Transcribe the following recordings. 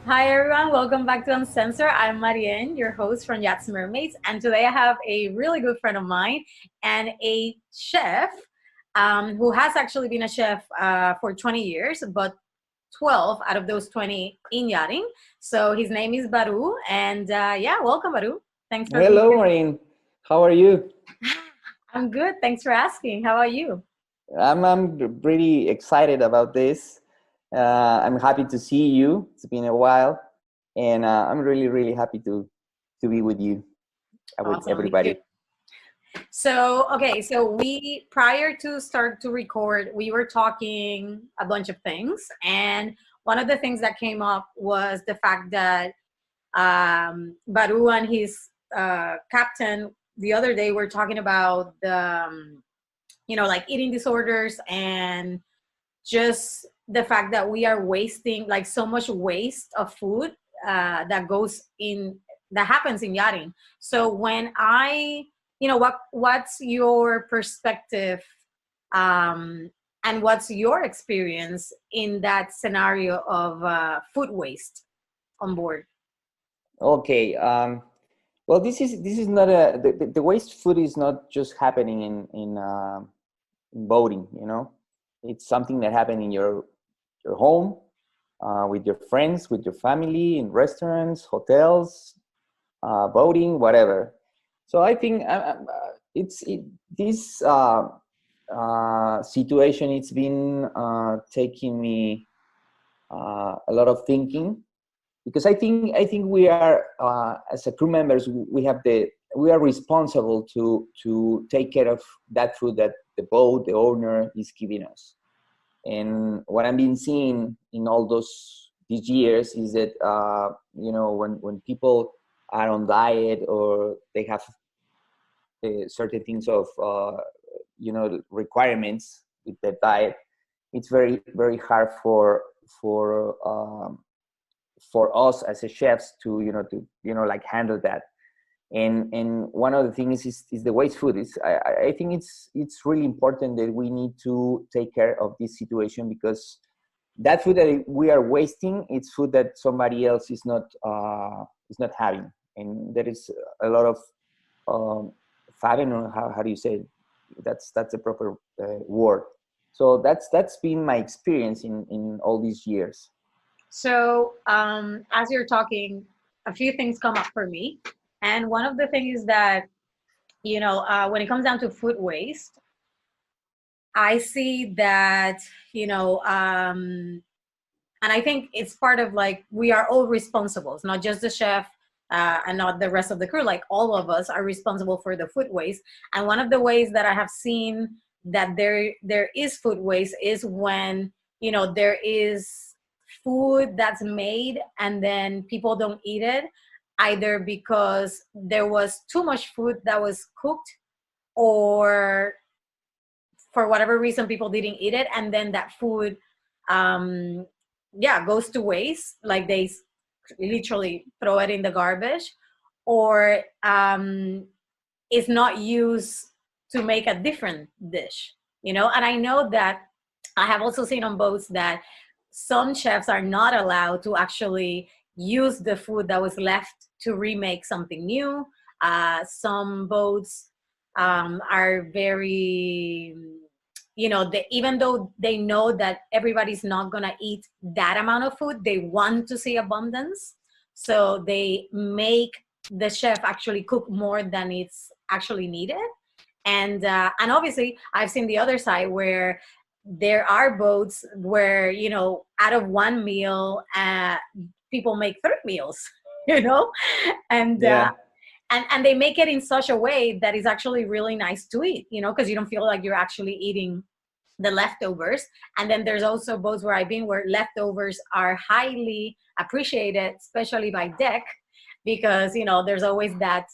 Hi everyone, welcome back to Uncensored. I'm Marianne, your host from Yachts Mermaids, and today I have a really good friend of mine and a chef who has actually been a chef for 20 years, but 12 out of those 20 in yachting. So his name is Baruch, and yeah, welcome Baruch. Thanks for being Hello, here. Maureen. How are you? I'm good. Thanks for asking. How are you? I'm pretty excited about this. I'm happy to see you. It's been a while, and I'm really happy to be with you, with Awesome. Me too. everybody. So, okay, so we prior to start to record, we were talking a bunch of things, and one of the things that came up was the fact that Baru and his captain the other day were talking about the like eating disorders and just the fact that we are wasting like so much waste of food that goes in that happens in yachting. So when what's your perspective um, and what's your experience in that scenario of food waste on board? Okay. Well, this is not the waste food is not just happening in boating. It's something that happened in your home, with your friends, with your family, in restaurants, hotels, voting, whatever. So I think this situation. It's been taking me a lot of thinking, because I think we are, as a crew members, we are responsible to take care of that food that the boat, the owner, is giving us. And what I've been seeing in all these years is that when people are on diet, or they have certain things of requirements with the diet, it's very hard for us as a chefs to like handle that. And one of the things is the waste food. I think it's really important that we need to take care of this situation, because that food that we are wasting, it's food that somebody else is not having. And there is a lot of I don't know how do you say it? That's a proper word. So that's been my experience in all these years. So, as you're talking, a few things come up for me. And one of the things is that, when it comes down to food waste, I see that, you know, and I think it's part of like we are all responsible. It's not just the chef and not the rest of the crew. Like all of us are responsible for the food waste. And one of the ways that I have seen that there is food waste is when there is food that's made and then people don't eat it, either because there was too much food that was cooked, or for whatever reason people didn't eat it, and then that food um goes to waste, like they literally throw it in the garbage, or is not used to make a different dish. And I know that I have also seen on boats that some chefs are not allowed to actually use the food that was left to remake something new. Some boats are very, even though they know that everybody's not going to eat that amount of food, they want to see abundance. So they make the chef actually cook more than it's actually needed. And obviously I've seen the other side where there are boats where out of one meal people make three meals. you know and uh, Yeah. and they make it in such a way that is actually really nice to eat, because you don't feel like you're actually eating the leftovers. And then there's also boats where I've been where leftovers are highly appreciated, especially by deck, because there's always that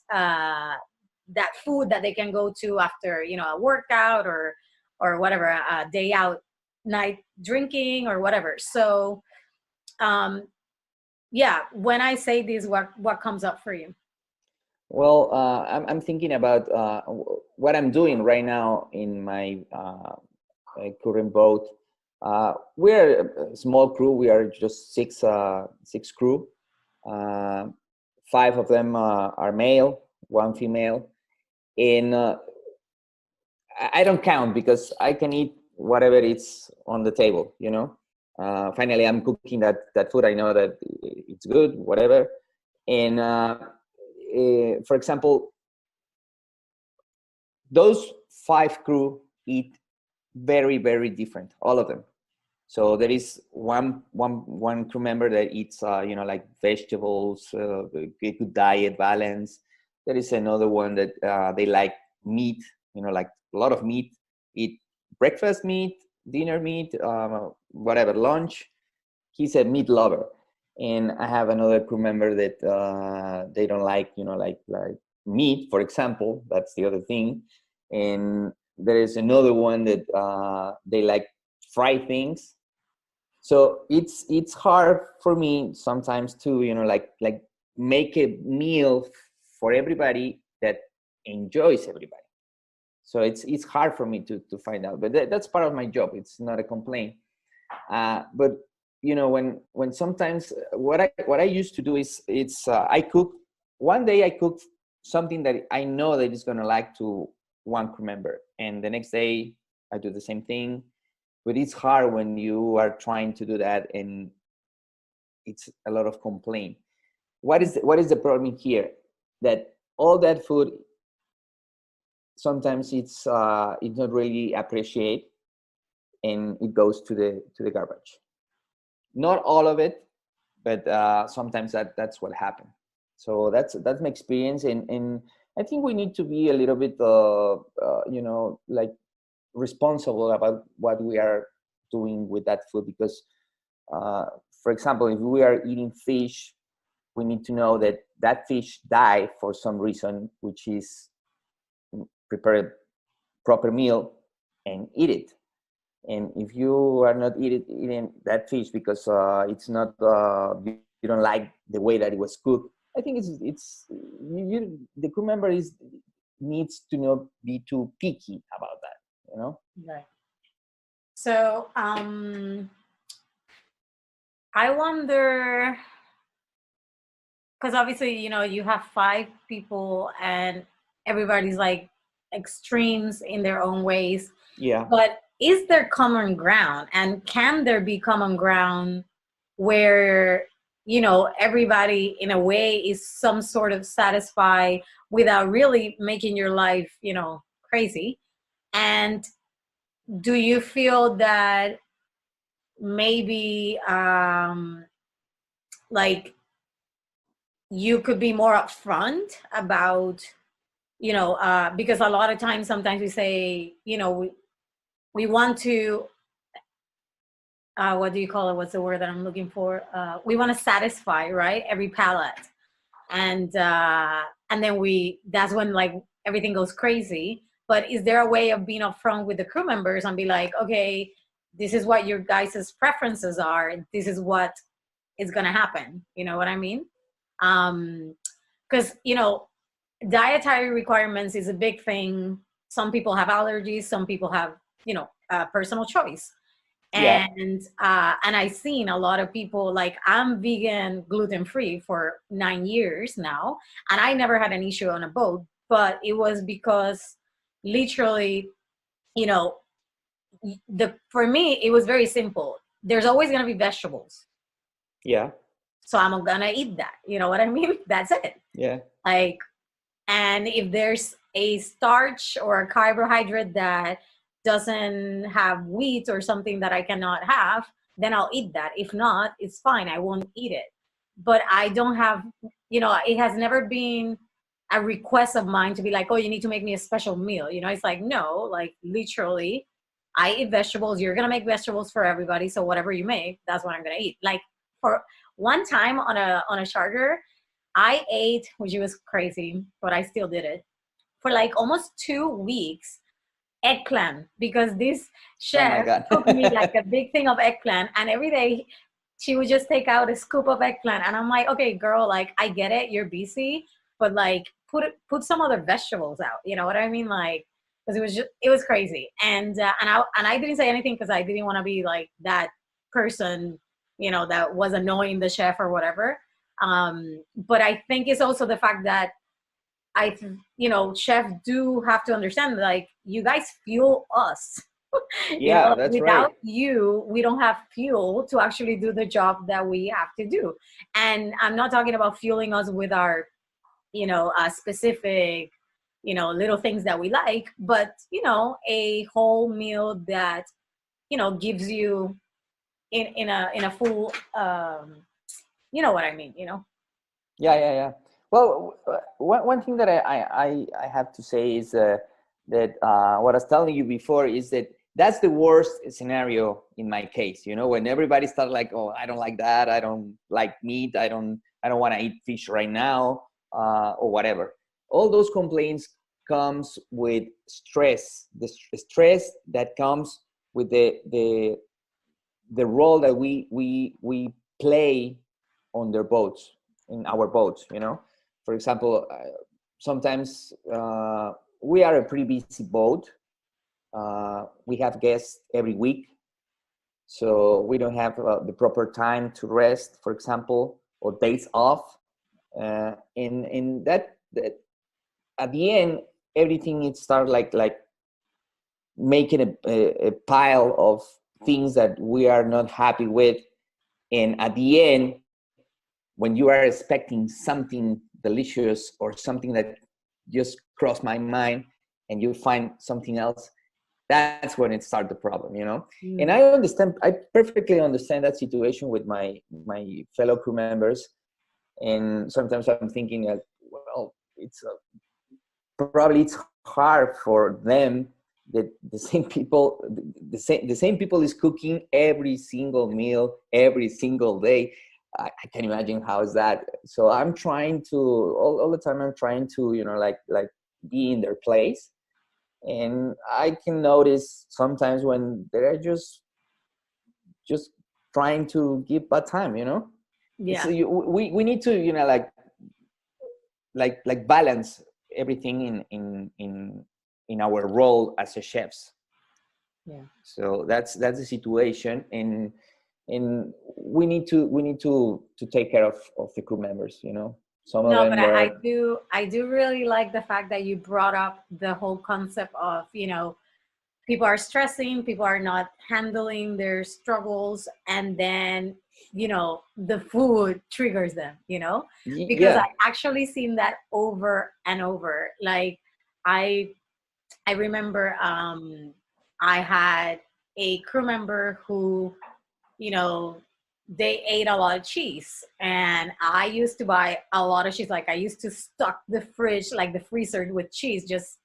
food that they can go to after a workout, or whatever, a day out night drinking or whatever. So um yeah, when I say this, what comes up for you? Well, I'm thinking about what I'm doing right now in my current boat. We're a small crew. We are just six crew. Five of them are male, one female. And I don't count because I can eat whatever is on the table, you know. Finally, I'm cooking that food. I know that it's good, whatever. And for example, those five crew eat very, very different, all of them. So there is one crew member that eats, you know, like vegetables, good diet, balance. There is another one that they like meat, you know, like a lot of meat, eat breakfast meat, dinner meat, whatever, lunch. He's a meat lover. And I have another crew member that they don't like, you know, like meat, for example. That's the other thing. And there is another one that they like fried things. So it's hard for me sometimes to, you know, like make a meal for everybody that enjoys everybody. So it's hard for me to find out, but that's part of my job. It's not a complaint. But you know, when sometimes what I used to do is I cook. One day I cook something that I know that is gonna like to one crew member, and the next day I do the same thing. But it's hard when you are trying to do that, and it's a lot of complaint. What is the problem here? That all that food sometimes it's not really appreciated, and it goes to the garbage. Not all of it, but sometimes that's what happened. So that's my experience, and I think we need to be a little bit you know, like responsible about what we are doing with that food, because for example, if we are eating fish, we need to know that that fish died for some reason, which is prepare a proper meal and eat it. And if you are not eating that fish because it's not you don't like the way that it was cooked, I think the crew member needs to not be too picky about that, you know. Right. So I wonder, because obviously, you know, you have five people and everybody's like extremes in their own ways. Yeah. But is there common ground, and can there be common ground where, you know, everybody in a way is some sort of satisfied without really making your life, you know, crazy? And do you feel that maybe like you could be more upfront about, you know, because a lot of times sometimes we say, you know, we want to what do you call it, what's the word that I'm looking for, we want to satisfy, right, every palate, and then that's when like everything goes crazy. But is there a way of being upfront with the crew members and be like, okay, this is what your guys' preferences are, this is what is going to happen, you know what I mean? Because you know, dietary requirements is a big thing. Some people have allergies, some people have, you know, personal choice. Yeah. And I've seen a lot of people, like, I'm vegan, gluten free for 9 years now, and I never had an issue on a boat. But it was because literally, you know, for me it was very simple. There's always going to be vegetables, Yeah. so I'm gonna eat that, you know what I mean? That's it. Yeah. Like, and if there's a starch or a carbohydrate that doesn't have wheat or something that I cannot have, then I'll eat that. If not, it's fine, I won't eat it. But I don't have, you know, it has never been a request of mine to be like, oh, you need to make me a special meal. You know, it's like, no, like literally, I eat vegetables. You're gonna make vegetables for everybody, so whatever you make, that's what I'm gonna eat. Like, for one time on a charter, I ate, which was crazy, but I still did it, for like almost 2 weeks, eggplant, because this Oh my chef God. cooked me like a big thing of eggplant, and every day she would just take out a scoop of eggplant, and I'm like, okay, girl, like, I get it, you're busy, but like put some other vegetables out, you know what I mean? Like, because it was crazy. And I didn't say anything because I didn't want to be like that person, that was annoying the chef or whatever. But I think it's also the fact that chefs do have to understand, like, you guys fuel us. Yeah, that's right. Without you, we don't have fuel to actually do the job that we have to do. And I'm not talking about fueling us with our, specific, little things that we like, but, a whole meal that, gives you in a full, you know what I mean, Yeah, yeah, yeah. Well, one thing that I have to say is that what I was telling you before is that that's the worst scenario in my case. When everybody starts like, oh, I don't like that, I don't like meat, I don't want to eat fish right now, or whatever. All those complaints comes with stress. The stress that comes with the role that we play on their boats, in our boats. For example, sometimes we are a pretty busy boat. We have guests every week, so we don't have the proper time to rest, for example, or days off. In that at the end, everything it starts like making a pile of things that we are not happy with. And at the end, when you are expecting something delicious or something that just crossed my mind, and you find something else, that's when it starts the problem. And I perfectly understand that situation with my fellow crew members. And sometimes I'm thinking that, well, probably it's hard for them that the same people is cooking every single meal every single day. I can imagine how is that. So I'm trying to all the time. I'm trying to like be in their place, and I can notice sometimes when they're just trying to give bad time. It's Yeah. we need to like balance everything in our role as a chefs. Yeah. So that's the situation. And we need to take care of the crew members. Some of No, but them I do really like the fact that you brought up the whole concept of, people are stressing, people are not handling their struggles, and then, the food triggers them, because I yeah. actually seen that over and over. Like, I I remember, I had a crew member who, you know, they ate a lot of cheese. And I used to buy a lot of cheese. Like, I used to stock the fridge, like the freezer, with cheese, just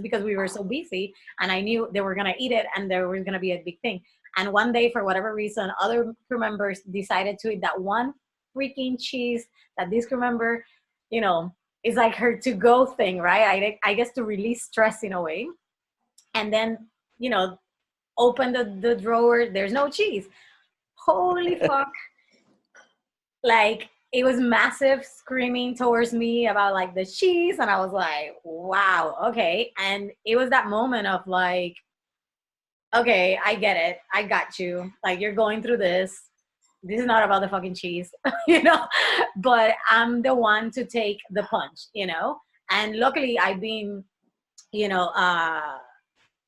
because we were so busy. And I knew they were going to eat it and there was going to be a big thing. And one day, for whatever reason, other crew members decided to eat that one freaking cheese that this crew member, you know, is like her to go thing, right? I guess to release stress in a way. And then, you know, open the drawer, there's no cheese. Holy fuck. Like, it was massive screaming towards me about like the cheese. And I was like, wow, okay. And it was that moment of like, okay, I get it. I got you. Like, you're going through this. This is not about the fucking cheese, but I'm the one to take the punch. And luckily I've been, you know,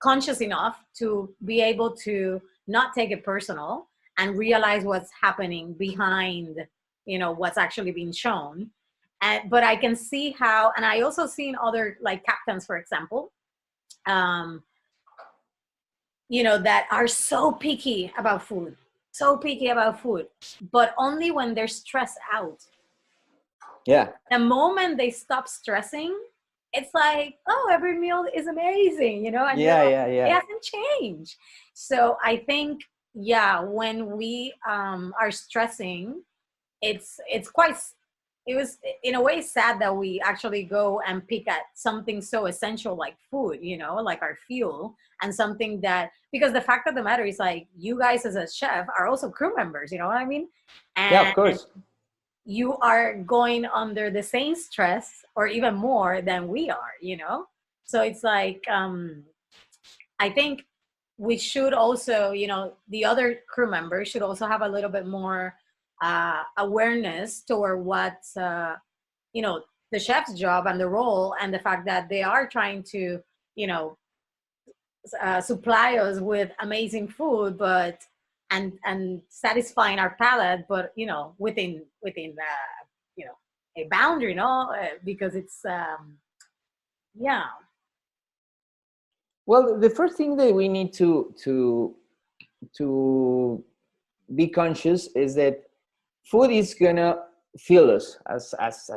conscious enough to be able to not take it personal and realize what's happening behind, what's actually being shown. But I can see how, and I also seen other, like, captains, for example, um, that are so picky about food, but only when they're stressed out. Yeah. The moment they stop stressing, it's like, oh, every meal is amazing, and you're Yeah, like, yeah, it yeah. hasn't changed. So I think, yeah, when we are stressing, it's quite, it was in a way sad that we actually go and pick at something so essential like food, like our fuel, and something that, because the fact of the matter is, like, you guys as a chef are also crew members, you know what I mean? Yeah, of And course. you are going under the same stress or even more than we are. So it's like, I think we should also, the other crew members should also have a little bit more awareness toward what's, the chef's job and the role, and the fact that they are trying to, you know, supply us with amazing food, but and satisfying our palate, but within a boundary, because it's yeah. Well, the first thing that we need to be conscious is that food is gonna fill us, as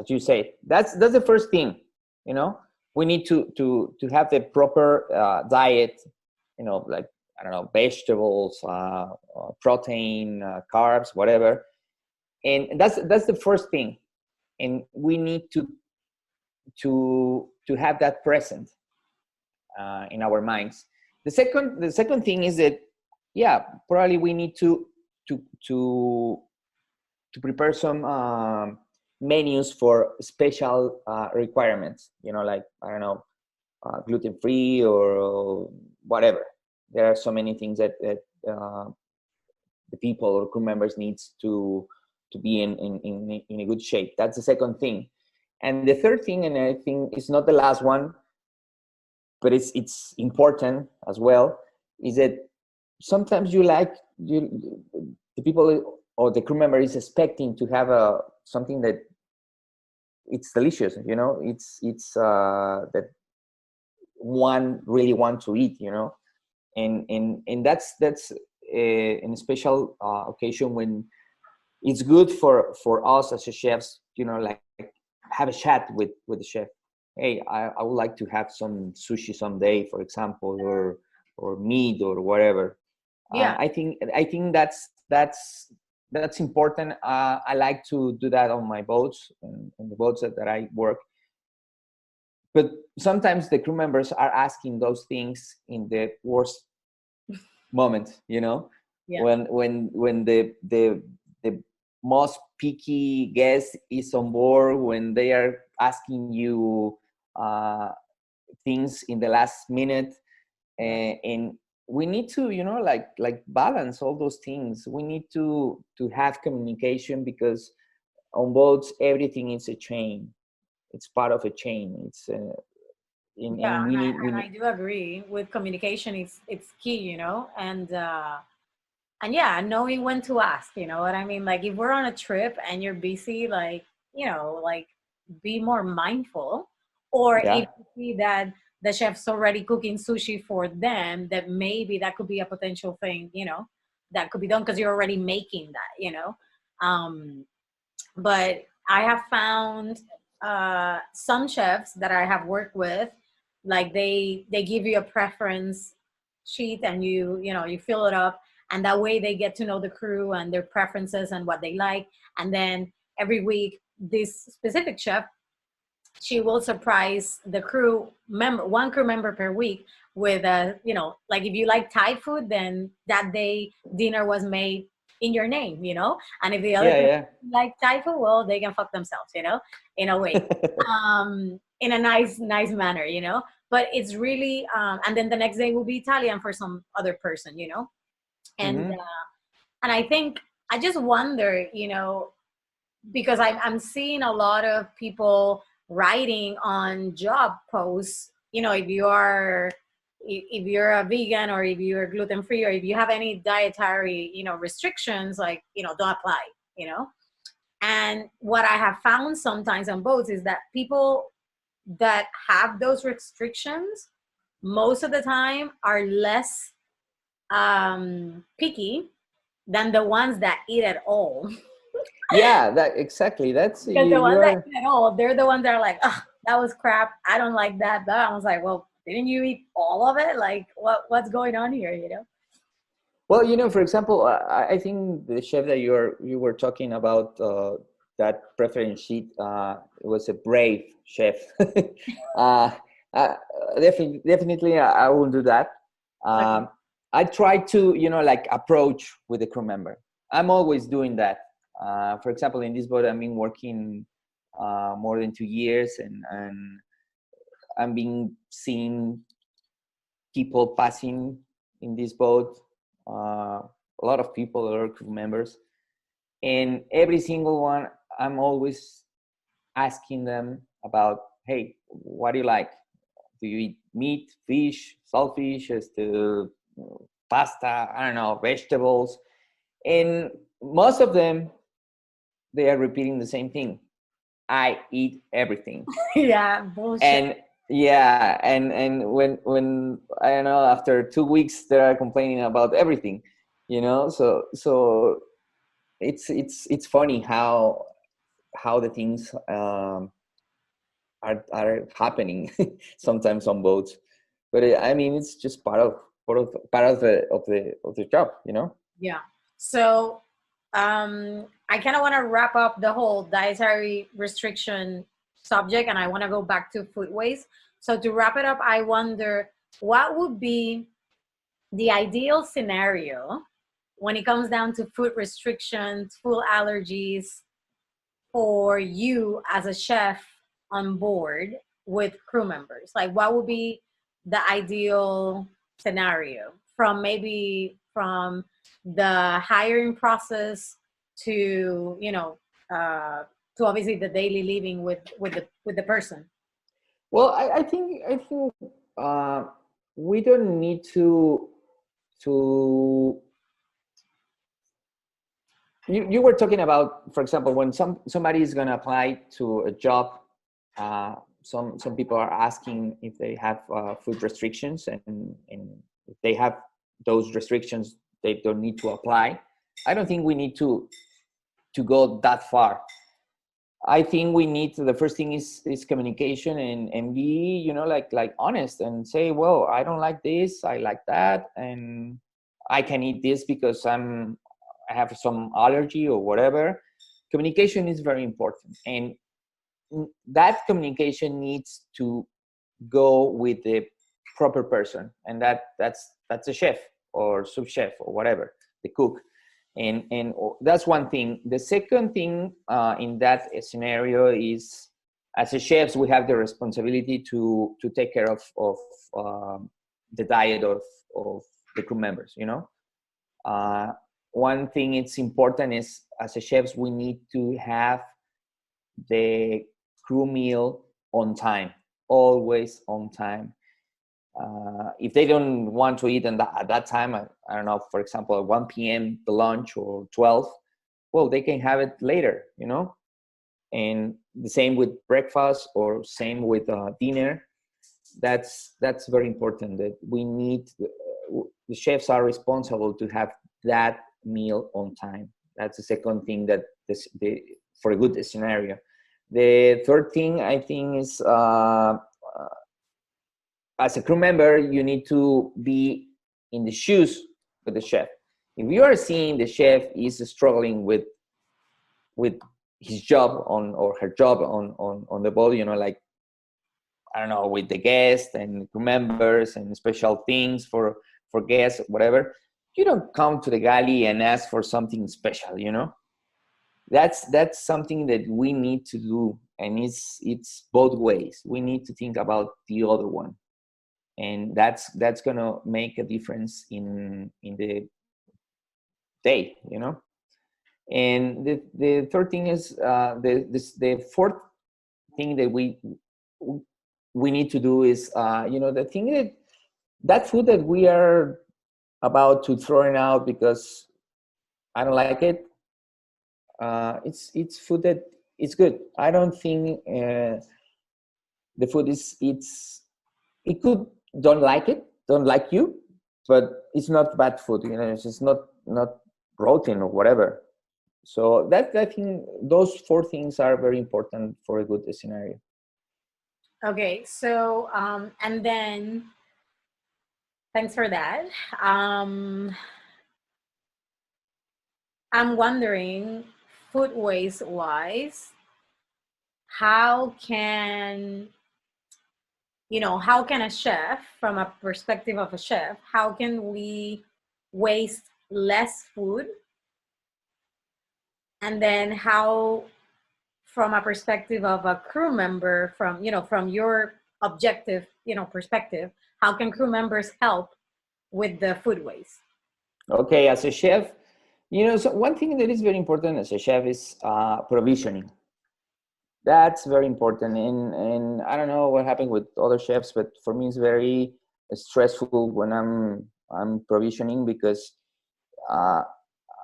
you say. That's the first thing. We need to have the proper diet. Like, I don't know, vegetables, protein, carbs, whatever. And that's the first thing. And we need to have that present in our minds. The second thing is that, yeah, probably we need to to prepare some menus for special requirements. Like, I don't know, gluten free or whatever. There are so many things that the people or crew members needs to be in a good shape. That's the second thing. And the third thing, and I think it's not the last one, but it's important as well, is that sometimes the people or the crew member is expecting to have something that it's delicious. It's that one really wants to eat. And that's in a special occasion when it's good for us as a chefs, like, have a chat with the chef. Hey, I would like to have some sushi someday, for example, or meat or whatever. Yeah. I think that's important. I like to do that on my boats and the boats that I work. But sometimes the crew members are asking those things in the worst moment. Yeah. When the most picky guest is on board, when they are asking you things in the last minute, and we need to like balance all those things. We need to have communication, because on boats everything is a chain. It's part of a chain. It's Yeah, and we need we and need I do agree with communication. It's key, and yeah, knowing when to ask. You know what I mean? Like, if we're on a trip and you're busy, like, like, be more mindful. Or if yeah. you see that the chef's already cooking sushi for them, that maybe that could be a potential thing, that could be done because you're already making that. Um, but I have found some chefs that I have worked with, like, they give you a preference sheet, and you fill it up, and that way they get to know the crew and their preferences and what they like. And then every week, this specific chef, she will surprise the crew member, one crew member per week, with like, if you like Thai food, then that day dinner was made in your name. And if the other Yeah, person yeah. like Thai food, well, they can fuck themselves, in a way, in a nice manner. But it's really, and then the next day will be Italian for some other person. And Hmm. and I think, I just wonder, because I'm seeing a lot of people writing on job posts, if you're a vegan, or if you're gluten free, or if you have any dietary, restrictions, like, don't apply, you know. And what I have found sometimes on boats is that people that have those restrictions, most of the time, are less picky than the ones that eat at all. Yeah, that exactly. That's Because you. the You ones that are. eat at all, they're the ones that are like, oh, that was crap. I don't like that. That I was like, well, didn't you eat all of it? Like, what's going on here? Well, for example, I think the chef that you were talking about, that preference sheet, was a brave chef. uh, definitely, I will do that. Okay. Um, I try to, like, approach with the crew member. I'm always doing that. For example, in this boat, I've been working more than 2 years, and I'm being seen people passing in this boat, a lot of people, a lot of crew members, and every single one, I'm always asking them about, hey, what do you like? Do you eat meat, fish, saltfish, pasta, I don't know, vegetables? And most of them, they are repeating the same thing. I eat everything. Yeah, bullshit. And yeah, and when I don't know, after 2 weeks, they are complaining about everything, you know. So it's funny how the things are happening sometimes on boats, but I mean, it's just part of the job, you know. Yeah. So I kind of want to wrap up the whole dietary restriction subject, and I want to go back to food waste. So to wrap it up, I wonder what would be the ideal scenario when it comes down to food restrictions, food allergies for you as a chef on board with crew members? Like, what would be the ideal scenario from the hiring process to, to obviously the daily living with the person? Well, I think uh, we don't need to you were talking about, for example, when somebody is going to apply to a job, some people are asking if they have food restrictions, and if they have those restrictions, they don't need to apply. I don't think we need to go that far. I think we need to, the first thing is communication, and be, like honest, and say, well, I don't like this, I like that, and I can eat this because I have some allergy or whatever. Communication is very important, and that communication needs to go with the proper person, and that's a chef or sous chef or whatever, the cook. And that's one thing. The second thing in that scenario is, as a chefs, we have the responsibility to take care of the diet of the crew members, one thing it's important is, as a chefs, we need to have the crew meal on time, always on time. If they don't want to eat at that time, I don't know, for example, at 1 p.m. the lunch, or 12, well, they can have it later, and the same with breakfast, or same with dinner. That's very important, that we need, the chefs are responsible to have that meal on time. That's the second thing that for a good scenario. The third thing, I think, is as a crew member, you need to be in the shoes with the chef. If you are seeing the chef is struggling with his job or her job on the boat, like, I don't know, with the guests and crew members and special things for guests, whatever, you don't come to the galley and ask for something special, That's something that we need to do, and it's both ways. We need to think about the other one, and that's gonna make a difference in the day, And the third thing is the fourth thing that we need to do is, the thing that food that we are about to throw it out because I don't like it. It's food that it's good. I don't think the food it could don't like you, but it's not bad food. It's just not rotten or whatever. So I think those four things are very important for a good scenario. Okay, so and then thanks for that. I'm wondering, food waste wise, how can a chef, from a perspective of a chef, how can we waste less food? And then how, from a perspective of a crew member, from your objective perspective, how can crew members help with the food waste? Okay, as a chef, so one thing that is very important as a chef is provisioning. That's very important, and I don't know what happened with other chefs, but for me it's very stressful when I'm provisioning, because uh,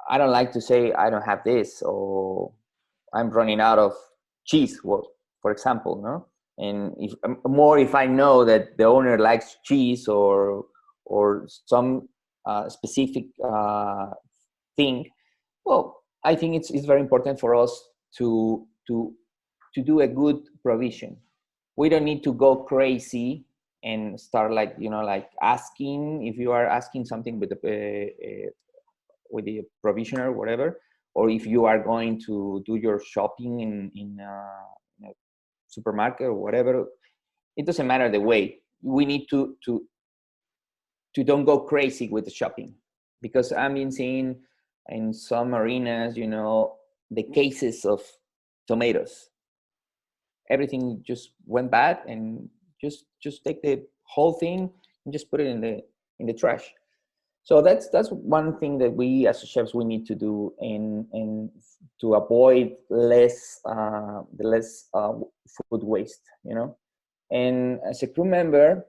I don't like to say I don't have this, or I'm running out of cheese, for example, no. And if I know that the owner likes cheese, or some specific thing, well, I think it's very important for us to do a good provision. We don't need to go crazy and start like asking, if you are asking something with the provisioner, whatever, or if you are going to do your shopping in a supermarket or whatever. It doesn't matter the way. We need to don't go crazy with the shopping, because I've been seeing in some arenas, the cases of tomatoes. Everything just went bad, and just take the whole thing and just put it in the trash. So that's one thing that we as chefs we need to do, and to avoid the less food waste, And as a crew member,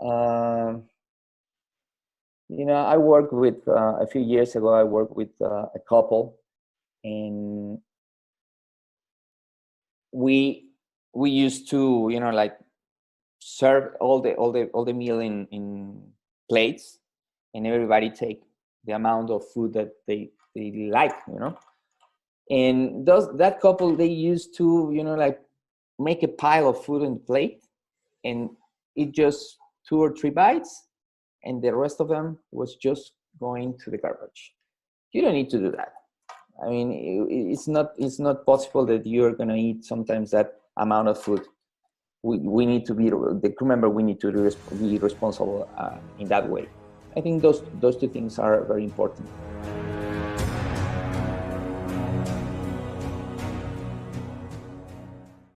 I worked with a few years ago. I worked with a couple, and we used to like serve all the meal in plates, and everybody take the amount of food that they like, And that couple, they used to like make a pile of food on the plate and eat just 2 or 3 bites, and the rest of them was just going to the garbage. You don't need to do that. I mean, it's not possible that you're gonna eat sometimes that amount of food. We need to be the crew member. We need to be responsible in that way. I think those 2 things are very important.